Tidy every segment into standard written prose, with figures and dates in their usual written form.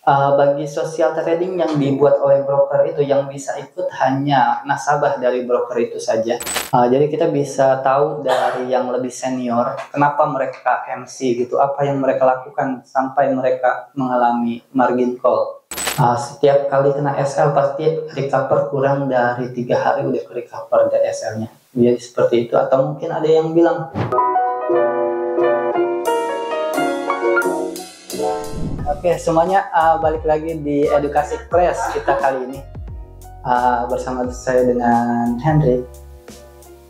Bagi social trading yang dibuat oleh broker itu, yang bisa ikut hanya nasabah dari broker itu saja. Jadi kita bisa tahu dari yang lebih senior kenapa mereka MC gitu, apa yang mereka lakukan sampai mereka mengalami margin call. Setiap kali kena SL pasti recover kurang dari 3 hari udah ke recover dari SL-nya. Jadi seperti itu. Atau mungkin ada yang bilang, oke, semuanya balik lagi di Edukasi Class kita kali ini. Bersama saya dengan Henry,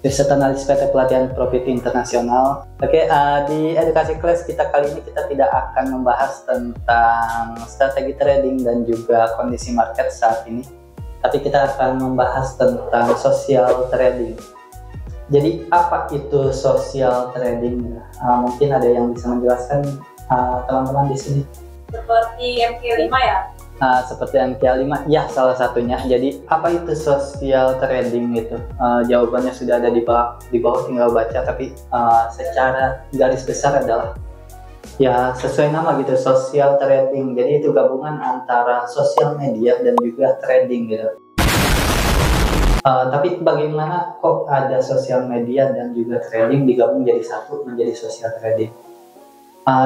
riset analis PT Pelatihan Profit Internasional. Oke, di Edukasi Class kita kali ini kita tidak akan membahas tentang strategi trading dan juga kondisi market saat ini, tapi kita akan membahas tentang social trading. Jadi apa itu social trading? Mungkin ada yang bisa menjelaskan teman-teman di sini. Seperti MQ5 ya? Seperti MQ5, ya salah satunya. Jadi apa itu social trading itu? Jawabannya sudah ada di bawah tinggal baca, tapi secara garis besar adalah ya sesuai nama gitu, social trading. Jadi itu gabungan antara sosial media dan juga trading gitu. Tapi bagaimana kok ada sosial media dan juga trading digabung jadi satu menjadi social trading?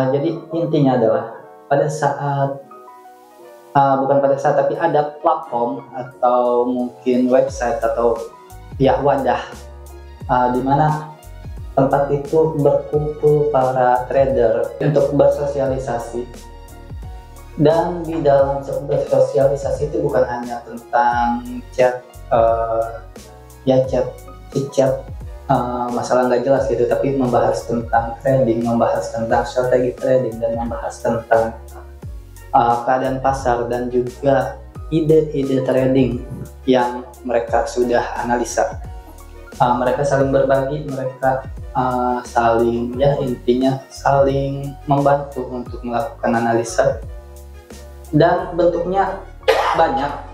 Jadi intinya adalah pada saat tapi ada platform atau mungkin website atau ya wadah di mana tempat itu berkumpul para trader untuk bersosialisasi. Dan di dalam bersosialisasi itu bukan hanya tentang chat masalah nggak jelas gitu, tapi membahas tentang trading, membahas tentang strategi trading, dan membahas tentang keadaan pasar dan juga ide-ide trading yang mereka sudah analisa. Mereka saling berbagi, mereka saling membantu untuk melakukan analisa, dan bentuknya banyak.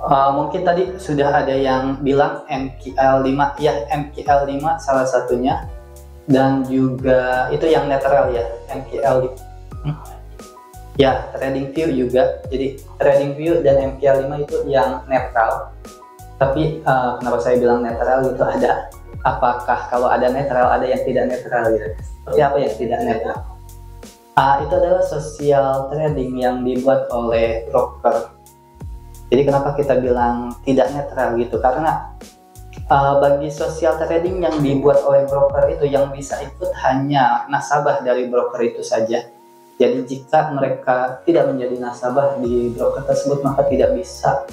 Mungkin tadi sudah ada yang bilang MQL5, ya MQL5 salah satunya, dan juga itu yang netral ya, MQL5 ya, TradingView juga. Jadi TradingView dan MQL5 itu yang netral. Tapi kenapa saya bilang netral itu ada, apakah kalau ada netral ada yang tidak netral gitu? Seperti apa yang tidak netral? Itu adalah social trading yang dibuat oleh broker. Jadi kenapa kita bilang tidak netral gitu? Karena bagi social trading yang dibuat oleh broker itu, yang bisa ikut hanya nasabah dari broker itu saja. Jadi jika mereka tidak menjadi nasabah di broker tersebut, maka tidak bisa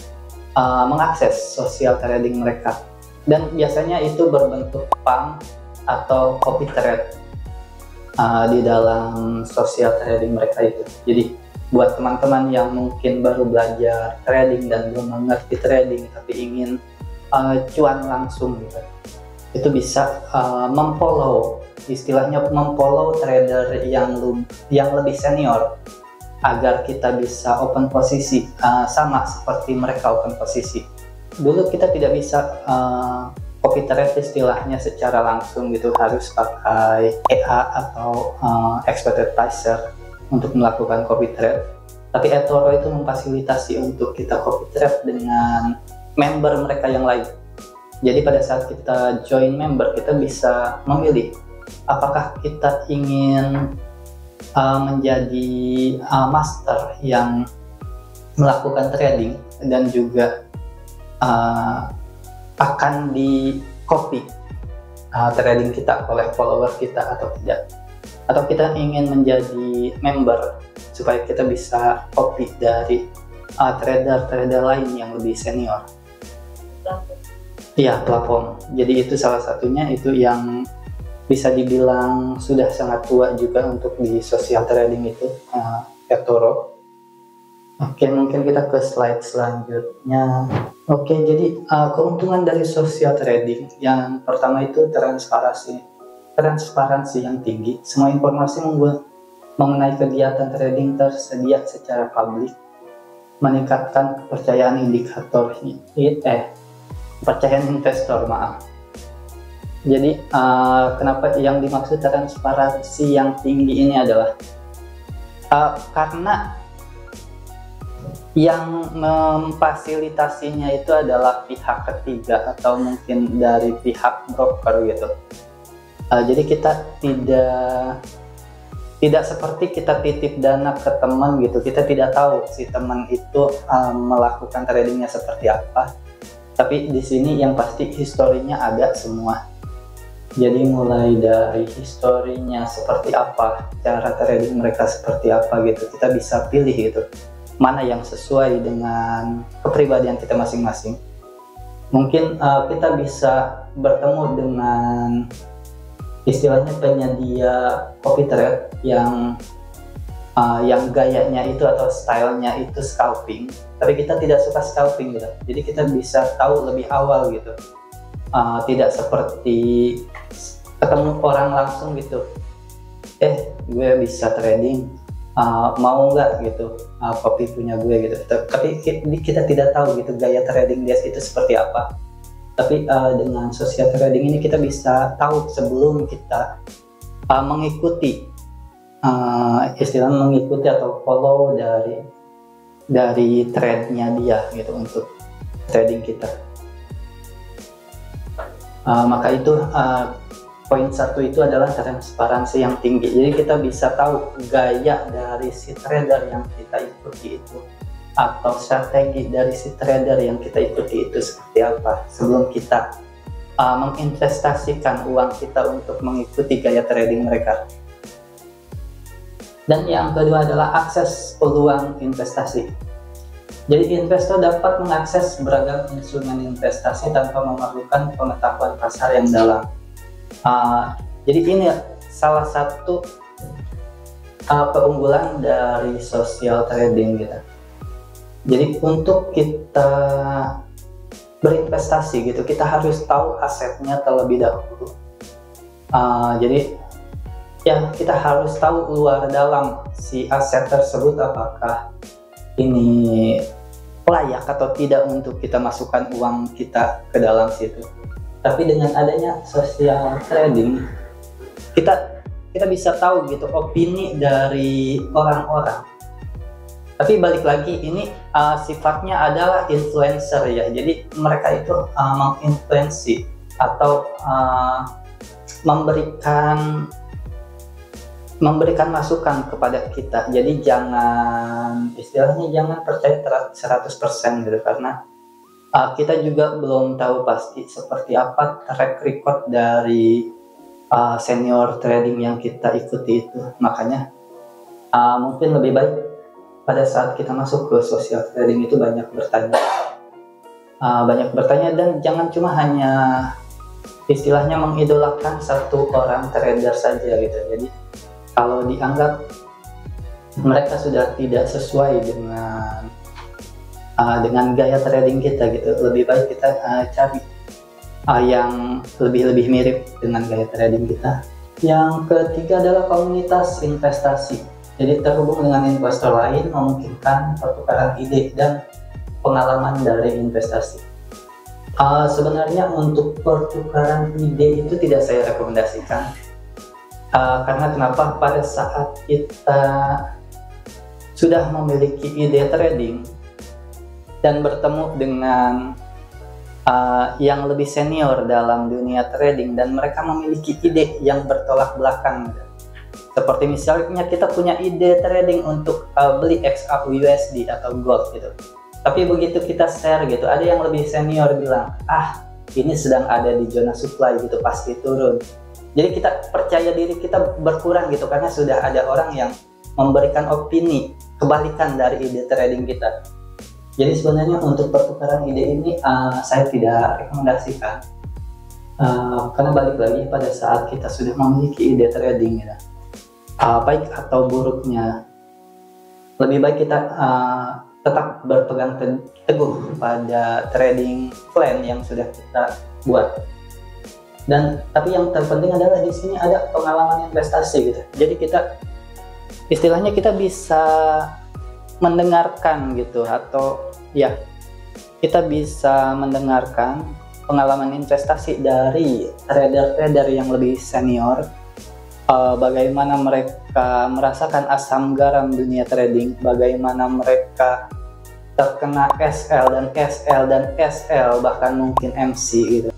mengakses social trading mereka. Dan biasanya itu berbentuk pump atau copy trade di dalam social trading mereka itu. Jadi buat teman-teman yang mungkin baru belajar trading dan belum mengerti trading tapi ingin cuan langsung gitu, itu bisa istilahnya memfollow trader yang lebih senior agar kita bisa open posisi sama seperti mereka open posisi. Dulu kita tidak bisa copy trade istilahnya secara langsung gitu, harus pakai EA atau expert advisor untuk melakukan copy trade. Tapi eToro itu memfasilitasi untuk kita copy trade dengan member mereka yang lain. Jadi pada saat kita join member, kita bisa memilih apakah kita ingin menjadi master yang melakukan trading dan juga akan di copy trading kita oleh follower kita atau tidak. Atau kita ingin menjadi member supaya kita bisa copy dari trader-trader lain yang lebih senior. Iya, platform. Jadi itu salah satunya, itu yang bisa dibilang sudah sangat tua juga untuk di social trading itu, eToro. Oke, mungkin kita ke slide selanjutnya. Oke, jadi keuntungan dari social trading yang pertama itu transparansi yang tinggi. Semua informasi mengenai kegiatan trading tersedia secara publik, meningkatkan kepercayaan kepercayaan investor, Jadi kenapa yang dimaksud transparansi yang tinggi ini adalah Karena yang memfasilitasinya itu adalah pihak ketiga atau mungkin dari pihak broker gitu. Jadi kita tidak seperti kita titip dana ke teman gitu. Kita tidak tahu si teman itu melakukan tradingnya seperti apa. Tapi di sini yang pasti historinya ada semua. Jadi mulai dari historinya seperti apa, cara trading mereka seperti apa gitu, kita bisa pilih gitu mana yang sesuai dengan kepribadian kita masing-masing. Mungkin kita bisa bertemu dengan istilahnya penyedia copy trade yang gayanya itu atau stylenya itu scalping, tapi kita tidak suka scalping gitu. Jadi kita bisa tahu lebih awal gitu. Tidak seperti ketemu orang langsung gitu, gue bisa trading, mau nggak gitu, kopi punya gue gitu. Tapi kita tidak tahu gitu gaya trading dia itu seperti apa. Tapi dengan social trading ini kita bisa tahu sebelum kita mengikuti mengikuti atau follow dari trade-nya dia gitu untuk trading kita. Maka itu poin satu itu adalah transparansi yang tinggi. Jadi kita bisa tahu gaya dari si trader yang kita ikuti itu, atau strategi dari si trader yang kita ikuti itu seperti apa sebelum kita menginvestasikan uang kita untuk mengikuti gaya trading mereka. Dan yang kedua adalah akses peluang investasi. Jadi investor dapat mengakses beragam instrumen investasi tanpa memerlukan pengetahuan pasar yang dalam. Jadi ini salah satu keunggulan dari social trading gitu. Jadi untuk kita berinvestasi gitu, kita harus tahu asetnya terlebih dahulu. Jadi ya kita harus tahu luar dalam si aset tersebut apakah ini layak atau tidak untuk kita masukkan uang kita ke dalam situ. Tapi dengan adanya social trading, kita bisa tahu gitu opini dari orang-orang. Tapi balik lagi ini sifatnya adalah influencer ya. Jadi mereka itu menginfluensi atau memberikan masukan kepada kita. Jadi istilahnya jangan percaya 100% gitu, karena kita juga belum tahu pasti seperti apa track record dari senior trading yang kita ikuti itu. Makanya mungkin lebih baik pada saat kita masuk ke social trading itu banyak bertanya dan jangan cuma hanya istilahnya mengidolakan satu orang trader saja gitu. Jadi kalau dianggap mereka sudah tidak sesuai dengan gaya trading kita gitu, lebih baik kita cari yang lebih mirip dengan gaya trading kita. Yang ketiga adalah komunitas investasi. Jadi terhubung dengan investor lain memungkinkan pertukaran ide dan pengalaman dari investasi. Sebenarnya untuk pertukaran ide itu tidak saya rekomendasikan. Karena kenapa? Pada saat kita sudah memiliki ide trading dan bertemu dengan yang lebih senior dalam dunia trading dan mereka memiliki ide yang bertolak belakang, seperti misalnya kita punya ide trading untuk beli XAUUSD atau gold gitu, tapi begitu kita share gitu, ada yang lebih senior bilang ini sedang ada di zona supply gitu, pasti turun. Jadi kita percaya diri kita berkurang gitu karena sudah ada orang yang memberikan opini kebalikan dari ide trading kita. Jadi sebenarnya untuk pertukaran ide ini saya tidak rekomendasikan, karena balik lagi pada saat kita sudah memiliki ide trading gitu, baik atau buruknya, lebih baik kita tetap berpegang teguh pada trading plan yang sudah kita buat. Dan tapi yang terpenting adalah di sini ada pengalaman investasi gitu. Jadi kita istilahnya kita bisa mendengarkan gitu, atau ya kita bisa mendengarkan pengalaman investasi dari trader-trader yang lebih senior, bagaimana mereka mereka merasakan asam garam dunia trading, bagaimana mereka terkena SL dan SL dan SL, bahkan mungkin MC gitu.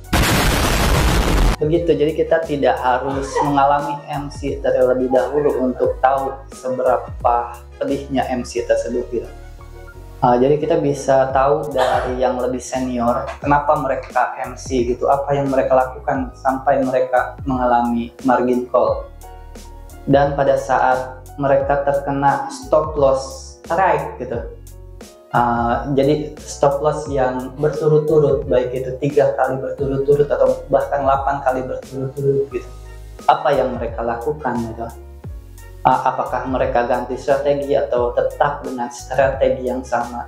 Begitu, jadi kita tidak harus mengalami MC terlebih dahulu untuk tahu seberapa pedihnya MC tersebut gitu. Jadi kita bisa tahu dari yang lebih senior kenapa mereka MC gitu, apa yang mereka lakukan sampai mereka mengalami margin call. Dan pada saat mereka terkena stop loss strike gitu, jadi stop loss yang berturut-turut, baik itu 3 kali berturut-turut atau bahkan 8 kali berturut-turut gitu, apa yang mereka lakukan gitu? Apakah mereka ganti strategi atau tetap dengan strategi yang sama,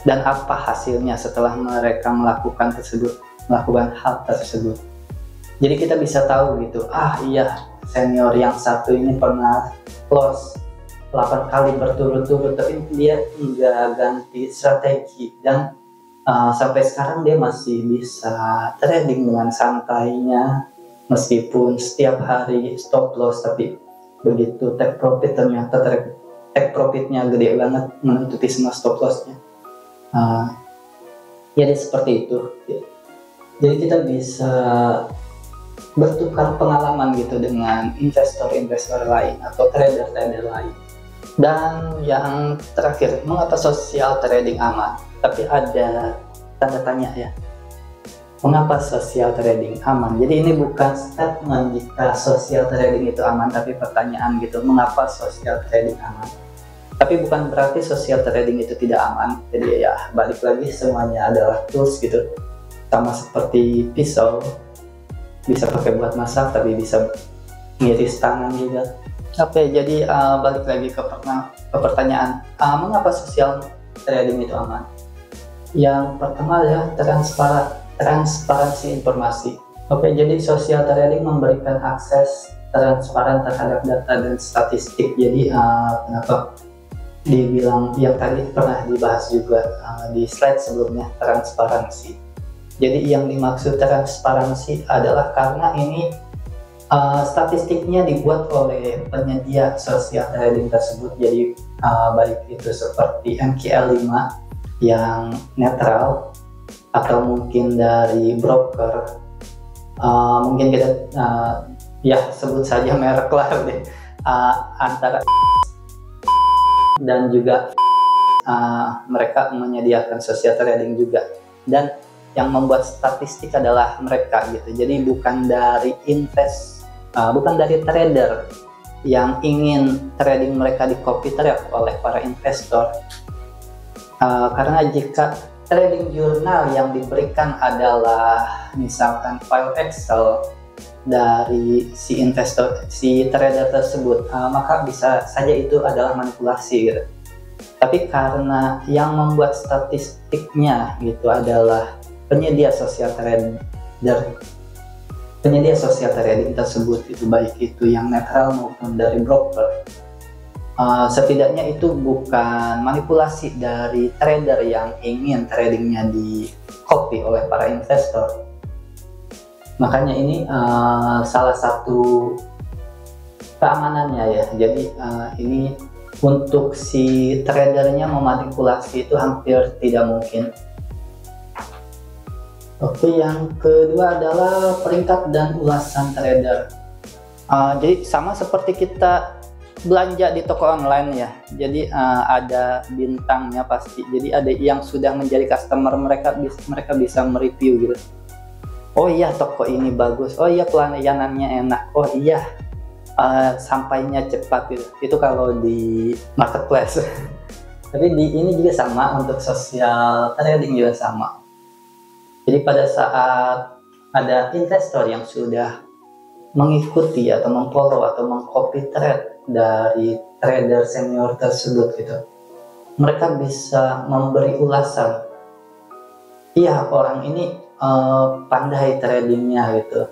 dan apa hasilnya setelah mereka melakukan hal tersebut? Jadi kita bisa tahu gitu, iya senior yang satu ini pernah loss 8 kali berturut-turut tapi dia nggak ganti strategi, dan sampai sekarang dia masih bisa trading dengan santainya meskipun setiap hari stop loss, tapi begitu take profit ternyata take profitnya gede banget menutupi semua stop lossnya. Jadi seperti itu. Jadi kita bisa bertukar pengalaman gitu dengan investor-investor lain atau trader-trader lain. Dan yang terakhir, mengapa social trading aman? Tapi ada tanda tanya ya. Mengapa social trading aman? Jadi ini bukan statement jika social trading itu aman, tapi pertanyaan gitu, mengapa social trading aman? Tapi bukan berarti social trading itu tidak aman. Jadi ya balik lagi, semuanya adalah tools gitu. Sama seperti pisau, bisa pakai buat masak tapi bisa ngiris tangan juga. Oke, jadi balik lagi ke pertanyaan, mengapa social trading itu aman? Yang pertama ya transparansi informasi. Oke, jadi social trading memberikan akses transparan terhadap data dan statistik. Jadi kenapa dibilang, yang tadi pernah dibahas juga di slide sebelumnya, transparansi. Jadi yang dimaksud transparansi adalah karena ini statistiknya dibuat oleh penyedia social trading tersebut. Jadi baik itu seperti MQL5 yang netral, atau mungkin dari broker, mungkin kita ya sebut saja merek lah deh, antara dan juga mereka menyediakan social trading juga, dan yang membuat statistik adalah mereka gitu. Jadi bukan dari bukan dari trader yang ingin trading mereka di copy trade oleh para investor, karena jika trading jurnal yang diberikan adalah misalkan file Excel dari si trader tersebut, maka bisa saja itu adalah manipulasi gitu. Tapi karena yang membuat statistiknya gitu adalah penyedia social trading tersebut, itu baik itu yang netral maupun dari broker, setidaknya itu bukan manipulasi dari trader yang ingin tradingnya di copy oleh para investor. Makanya ini salah satu keamanannya ya. Jadi ini untuk si tradernya memanipulasi itu hampir tidak mungkin. Oke, yang kedua adalah peringkat dan ulasan trader. Jadi sama seperti kita belanja di toko online ya. Jadi ada bintangnya pasti. Jadi ada yang sudah menjadi customer, mereka bisa mereview gitu. Oh iya, toko ini bagus. Oh iya, pelayanannya enak. Oh iya, sampainya cepat gitu. Itu kalau di marketplace. Tapi ini juga sama, untuk social trading juga sama. Jadi pada saat ada investor yang sudah mengikuti atau memfollow atau mengcopy trade dari trader senior tersebut gitu, mereka bisa memberi ulasan, iya orang ini pandai tradingnya gitu,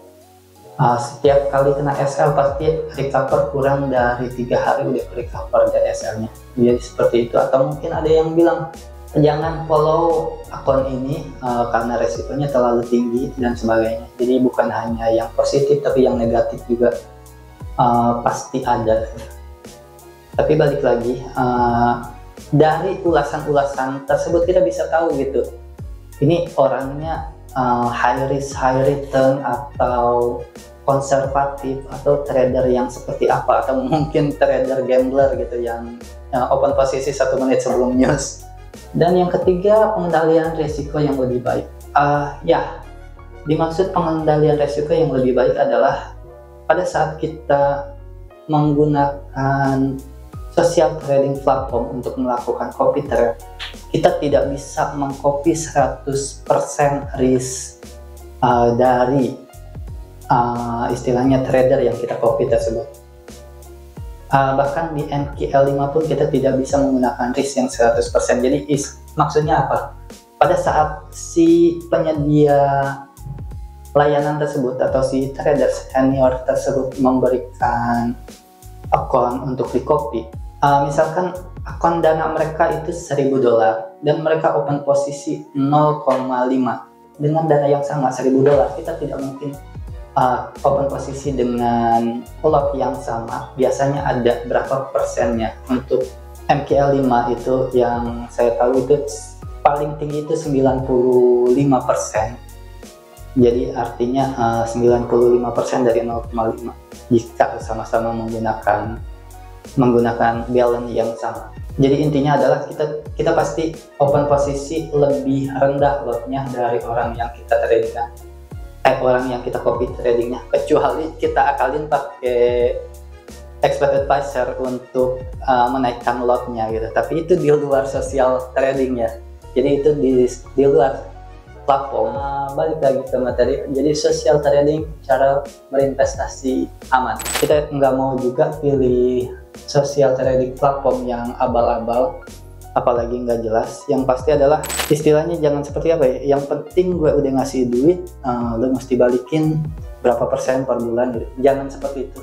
setiap kali kena SL pasti recover kurang dari 3 hari udah recover dari SL-nya. Jadi seperti itu. Atau mungkin ada yang bilang jangan follow akun ini karena resikonya terlalu tinggi dan sebagainya. Jadi bukan hanya yang positif tapi yang negatif juga pasti ada. Tapi balik lagi, dari ulasan-ulasan tersebut kita bisa tahu gitu, ini orangnya high risk high return atau konservatif, atau trader yang seperti apa, atau mungkin trader gambler gitu yang open posisi 1 menit sebelum news. Dan yang ketiga, pengendalian risiko yang lebih baik. Ya, dimaksud pengendalian risiko yang lebih baik adalah pada saat kita menggunakan social trading platform untuk melakukan copy trade, kita tidak bisa mengcopy 100% risk dari istilahnya trader yang kita copy tersebut. Bahkan di NQL 5 pun kita tidak bisa menggunakan risk yang 100%. Jadi maksudnya apa? Pada saat si penyedia layanan tersebut atau si trader senior tersebut memberikan akun untuk di copy, misalkan akun dana mereka itu $1.000 dan mereka open posisi 0,5 dengan dana yang sama $1.000, kita tidak mungkin open posisi dengan lot yang sama. Biasanya ada berapa persennya. Untuk MQL 5 itu yang saya tahu itu paling tinggi itu 95%. Jadi artinya 95% dari 0,5 jika sama-sama menggunakan balance yang sama. Jadi intinya adalah kita pasti open posisi lebih rendah lotnya dari orang yang kita tradingkan, orang yang kita copy tradingnya, kecuali kita akalin pakai expert advisor untuk menaikkan lotnya gitu. Tapi itu di luar social trading ya. Jadi itu di luar platform. Balik lagi ke materi. Jadi social trading cara berinvestasi aman. Kita nggak mau juga pilih social trading platform yang abal-abal, apalagi nggak jelas. Yang pasti adalah istilahnya jangan seperti apa ya, yang penting gue udah ngasih duit, lo mesti balikin berapa persen per bulan gitu. Jangan seperti itu.